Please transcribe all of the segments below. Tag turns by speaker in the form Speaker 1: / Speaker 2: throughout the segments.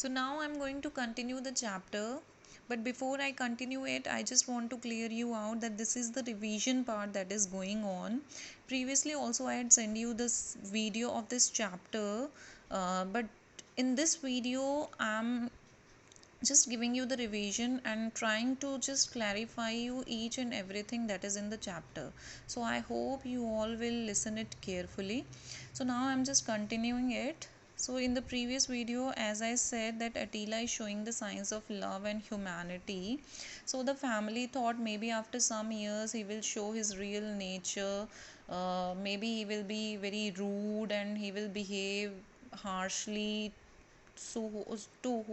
Speaker 1: So now I'm going to continue the chapter, but before I continue it, I just want to clear you out that this is the revision part that is going on. Previously also I had sent you this video of this chapter, but in this video I'm just giving you the revision and trying to just clarify you each and everything that is in the chapter. So I hope you all will listen it carefully. So now I'm just continuing it. So in the previous video, as I said, that Attila is showing the signs of love and humanity. So the family thought maybe after some years he will show his real nature. Maybe he will be very rude and he will behave harshly so to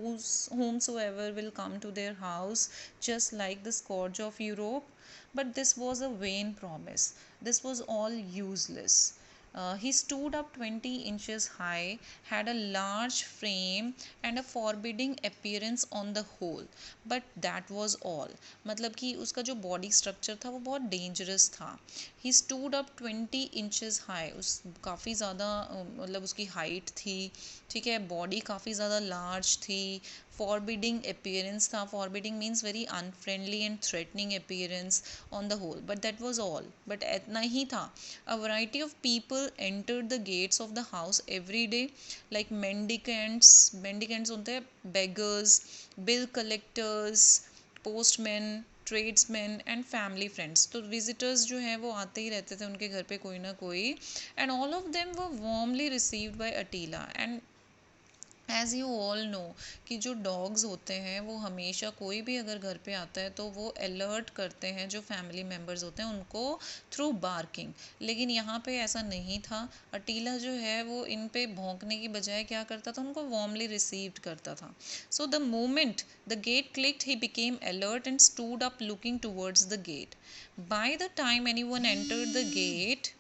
Speaker 1: whomsoever will come to their house, just like the scourge of Europe. But this was a vain promise. This was all useless. He stood up 20 inches high, had a large frame and a forbidding appearance on the whole. But that was all. मतलब कि उसका जो body structure था वो बहुत dangerous था. He stood up 20 inches high. उस काफ़ी ज़्यादा मतलब उसकी height थी, ठीक है. बॉडी काफ़ी ज़्यादा लार्ज थी. फॉरबिडिंग अपीयरेंस था. Forbidding means very unfriendly and threatening appearance on the whole. But that was all. But इतना ही था. A variety of people entered the gates of the house every day, like mendicants होते हैं beggars, bill collectors, postman, tradesman and family friends. तो visitors जो हैं वो आते ही रहते थे उनके घर पे कोई ना कोई. And all of them were warmly received by Attila. And as you all know कि जो डॉग्स होते हैं वो हमेशा कोई भी अगर घर पे आता है तो वो अलर्ट करते हैं जो फैमिली मेम्बर्स होते हैं उनको थ्रू बार्किंग. लेकिन यहाँ पे ऐसा नहीं था. अटीला जो है वो इन पे भौंकने की बजाय क्या करता था, उनको वार्मली रिसीव्ड करता था. So the moment the gate clicked he became alert and stood up looking towards the gate. By the time anyone entered the gate,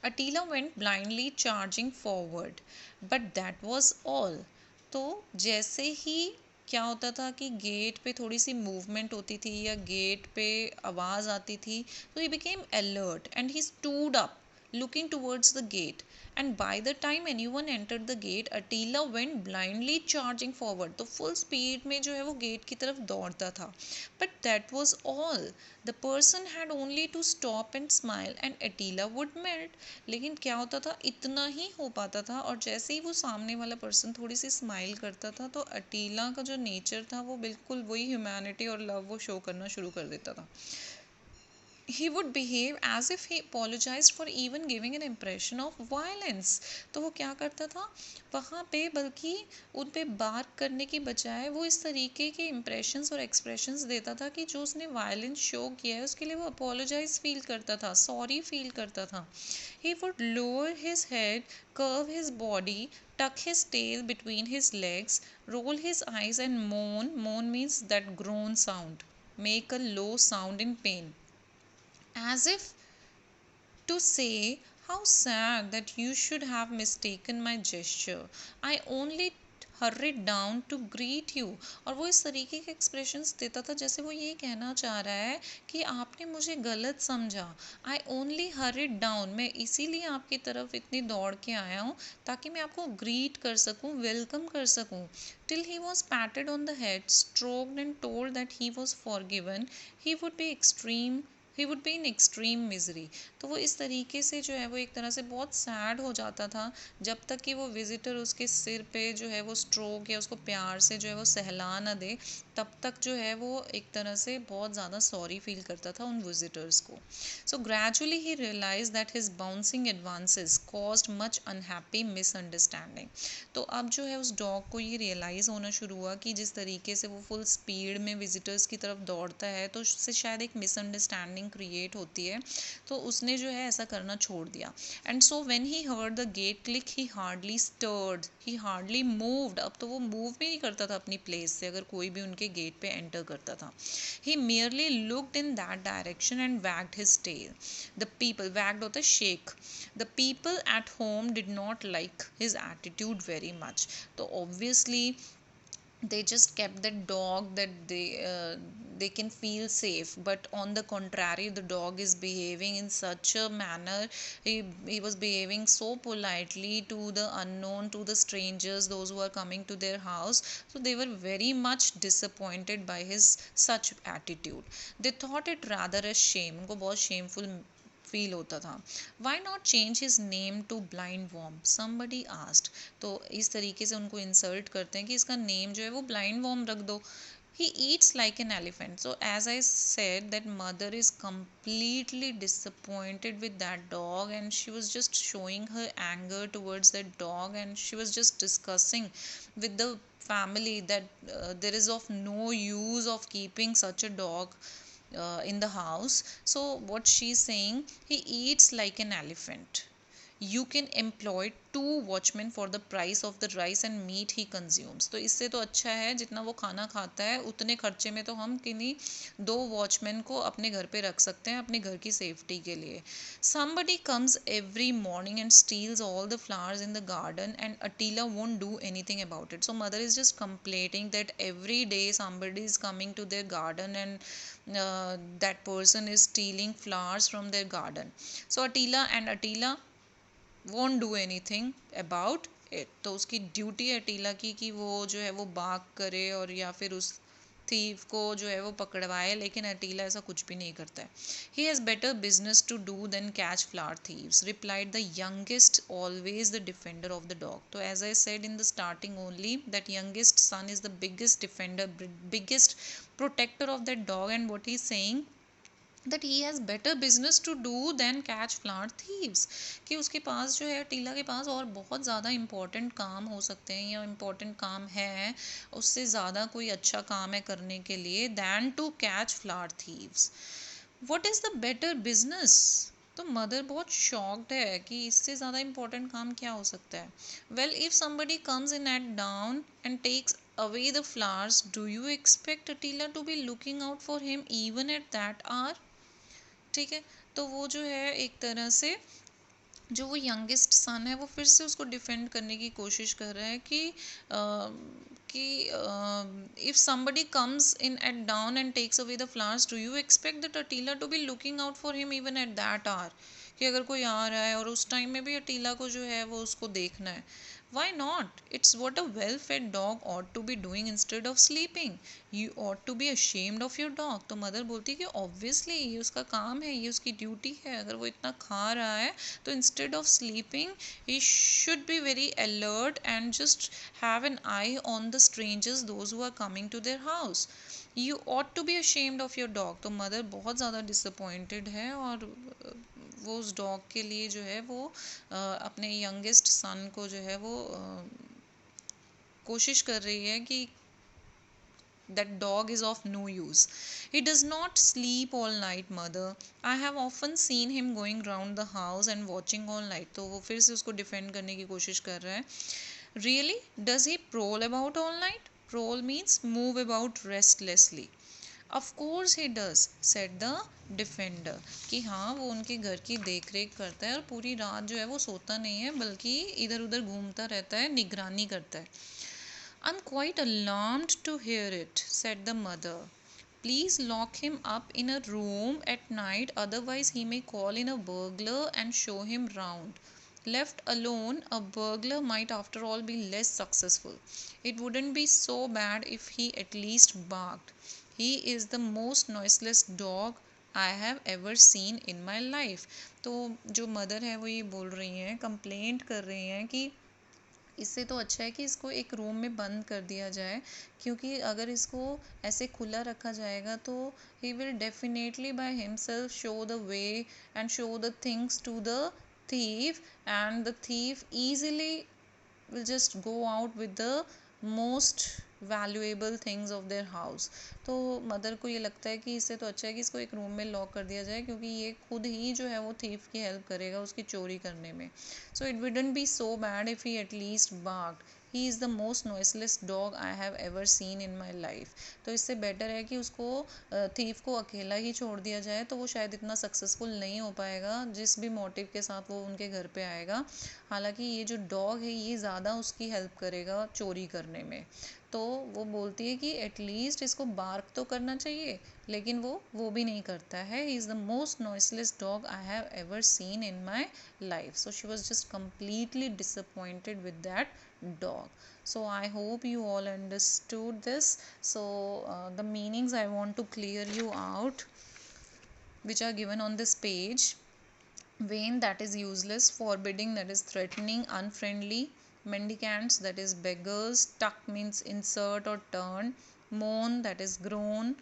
Speaker 1: Attila went blindly charging forward. But that was all. तो जैसे ही क्या होता था कि gate पे थोड़ी सी movement होती थी या गेट पे आवाज़ आती थी तो ही became alert and he stood up looking towards the gate. And by the time anyone entered the gate, Attila went blindly charging forward. तो full speed में जो है वो गेट की तरफ दौड़ता था. But that was all. The person had only to stop and smile and Attila would melt. लेकिन क्या होता था, इतना ही हो पाता था. और जैसे ही वो सामने वाला पर्सन थोड़ी सी स्माइल करता था तो अटीला का जो नेचर था वो बिल्कुल वही ह्यूमैनिटी और लव वो शो करना शुरू कर देता था. He would behave as if he apologized for even giving an impression of violence. तो वो क्या करता था वहाँ पे, बल्कि उन पे बात करने की बजाय वो इस तरीके के इम्प्रेशंस और एक्सप्रेशंस देता था कि जो उसने वायलेंस शो किया है उसके लिए वो अपोलोजाइज फील करता था, सॉरी फील करता था. He would lower his head, curve his body, tuck his tail between his legs, roll his eyes and moan. Moan means that groan sound. Make a low sound in pain, as if to say, how sad that you should have mistaken my gesture. I only hurried down to greet you. और वो इस तरीके के expressions देता था जैसे वो ये कहना चाह रहा है कि आपने मुझे गलत समझा. आई ओनली हरिड डाउन, मैं इसीलिए आपकी तरफ इतनी दौड़ के आया हूँ ताकि मैं आपको ग्रीट कर सकूँ, वेलकम कर सकूँ. Till he was patted on the head, stroked and told that he was forgiven, he would be in extreme misery. तो वो इस तरीके से जो है वो एक तरह से बहुत सैड हो जाता था जब तक कि वो विजिटर उसके सिर पे जो है वो स्ट्रोक या उसको प्यार से जो है वो सहला ना दे, तब तक जो है वो एक तरह से बहुत ज़्यादा सॉरी फील करता था उन विजिटर्स को. So gradually he realise that his bouncing advances caused much unhappy misunderstanding. तो अब जो है उस डॉग को ये रियलाइज़ होना शुरू हुआ कि जिस तरीके से वो फुल स्पीड में विजिटर्स की तरफ दौड़ता है तो उससे शायद एक मिसअंडरस्टैंडिंग क्रिएट होती है. तो उसने जो है ऐसा करना छोड़ दिया. And so when he heard the gate click he hardly stirred, he hardly moved. अब तो वो मूव भी नहीं करता था अपनी प्लेस से अगर कोई भी उनके गेट पे एंटर करता था. ही merely looked in that direction and wagged his tail. The people, wagged होता है shake. The people at home did not like his attitude very much. तो obviously they just kept that dog that they can feel safe, but on the contrary the dog is behaving in such a manner. He was behaving so politely to the unknown, to the strangers, those who are coming to their house. So they were very much disappointed by his such attitude. They thought it rather a shame, उनको बहुत shameful feel होता था. Why not change his name to blind worm, somebody asked. तो इस तरीके से उनको insult करते हैं कि इसका नेम जो है वो ब्लाइंड वॉर्म रख दो. He eats like an elephant. So as I said, that mother is completely disappointed with that dog, and she was just showing her anger towards that dog, and she was just discussing with the family that there is of no use of keeping such a dog in the house. So what she's saying, he eats like an elephant. You can employ 2 watchmen for the price of the rice and meat he consumes. तो इससे तो अच्छा है जितना वो खाना खाता है उतने खर्चे में तो हम किन्हीं 2 वॉचमैन को अपने घर पे रख सकते हैं अपने घर की सेफ्टी के लिए. Somebody comes every morning and steals all the flowers in the garden, and Attila won't do anything about it. So mother is just complaining that every day somebody is coming to their garden, and that person is stealing flowers from their garden. So Attila won't do anything about it. तो उसकी duty है अटीला की कि वो जो है वो बाग करे और या फिर उस थीव को जो है वो पकड़वाए, लेकिन अटीला ऐसा कुछ भी नहीं करता है. He has better business to do than catch flower thieves, replied the youngest, always the defender of the dog. तो as I said in the starting only, that youngest son is the biggest defender, biggest protector of that dog, and what he's saying that he has better business to do than catch flower thieves. कि उसके पास जो है टीला के पास और बहुत ज़्यादा important काम हो सकते हैं या इम्पोर्टेंट काम है, उससे ज़्यादा कोई अच्छा काम है करने के लिए than to catch flower thieves. What is the better business? तो मदर बहुत शॉक्ड है कि इससे ज़्यादा इम्पोर्टेंट काम क्या हो सकता है. Well if somebody comes in at dawn and takes away the flowers, do you expect Attila to be looking out for him even at that hour? ठीक है. तो वो जो है एक तरह से जो वो यंगेस्ट सन है वो फिर से उसको डिफेंड करने की कोशिश कर रहा है कि if somebody comes in at dawn and takes away the flowers, do you expect that Attila to be looking out for him even at that hour. कि अगर कोई आ रहा है और उस टाइम में भी अटीला को जो है वो उसको देखना है. Why not? It's what a well-fed dog ought to be doing instead of sleeping. You ought to be ashamed of your dog. तो मदर बोलती है कि obviously ये उसका काम है, ये उसकी ड्यूटी है. अगर वो इतना खा रहा है तो instead of sleeping he should be very alert and just have an eye on the strangers, those who are coming to their house. You ought to be ashamed of your dog. तो mother बहुत ज़्यादा disappointed है और वो उस dog के लिए जो है वो अपने यंगेस्ट सन को जो है वो कोशिश कर रही है कि that dog is of no use. He does not sleep all night, mother. I have often seen him going round the house and watching all night. तो वो फिर से उसको डिफेंड करने की कोशिश कर रहा है. Really? Does he prowl about all night? Prowl means move about restlessly. Of course he does, said the defender. कि हाँ वो उनके घर की देख रेख करता है और पूरी रात जो है वो सोता नहीं है बल्कि इधर उधर घूमता रहता है, निगरानी करता है. I'm quite alarmed to hear it, said the mother. Please lock him up in a room at night, otherwise he may call in a burglar and show him round. Left alone, a burglar might after all be less successful. It wouldn't be so bad if he at least barked. He is the most noiseless dog I have ever seen in my life. तो जो mother है वो ये बोल रही हैं, complaint कर रही हैं कि इससे तो अच्छा है कि इसको एक रूम में बंद कर दिया जाए, क्योंकि अगर इसको ऐसे खुला रखा जाएगा तो he will definitely by himself show the way and show the things to the thief, and the thief easily will just go out with the most valuable things of their house. तो mother को ये लगता है कि इससे तो अच्छा है कि इसको एक रूम में लॉक कर दिया जाए, क्योंकि ये खुद ही जो है वो थीफ की हेल्प करेगा उसकी चोरी करने में. So it wouldn't be so bad if he at least barked. He is the most noiseless dog I have ever seen in my life. तो इससे बेटर है कि उसको थीफ को अकेला ही छोड़ दिया जाए, तो वो शायद इतना सक्सेसफुल नहीं हो पाएगा जिस भी मोटिव के साथ वो उनके घर पे आएगा. हालांकि ये जो डॉग है ये ज़्यादा उसकी हेल्प करेगा चोरी करने में. तो वो बोलती है कि एटलीस्ट इसको बार्क तो करना चाहिए, लेकिन वो भी नहीं करता है. ही is the most noiseless dog I have ever seen in my life. So she was just completely disappointed with that dog. So I hope you all understood this. So the meanings I want to clear you out, which are given on this page. Vain, that is useless. Forbidding, that is threatening, unfriendly. Mendicants, that is beggars. Tuck means insert or turn. Moan, that is groan.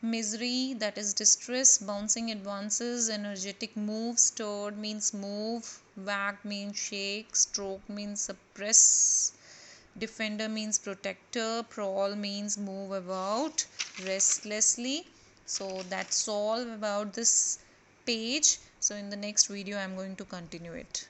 Speaker 1: Misery, that is distress. Bouncing advances, energetic move. Stirred means move. Wag means shake. Stroke means suppress. Defender means protector. Prowl means move about restlessly. So that's all about this page. So in the next video I'm going to continue it.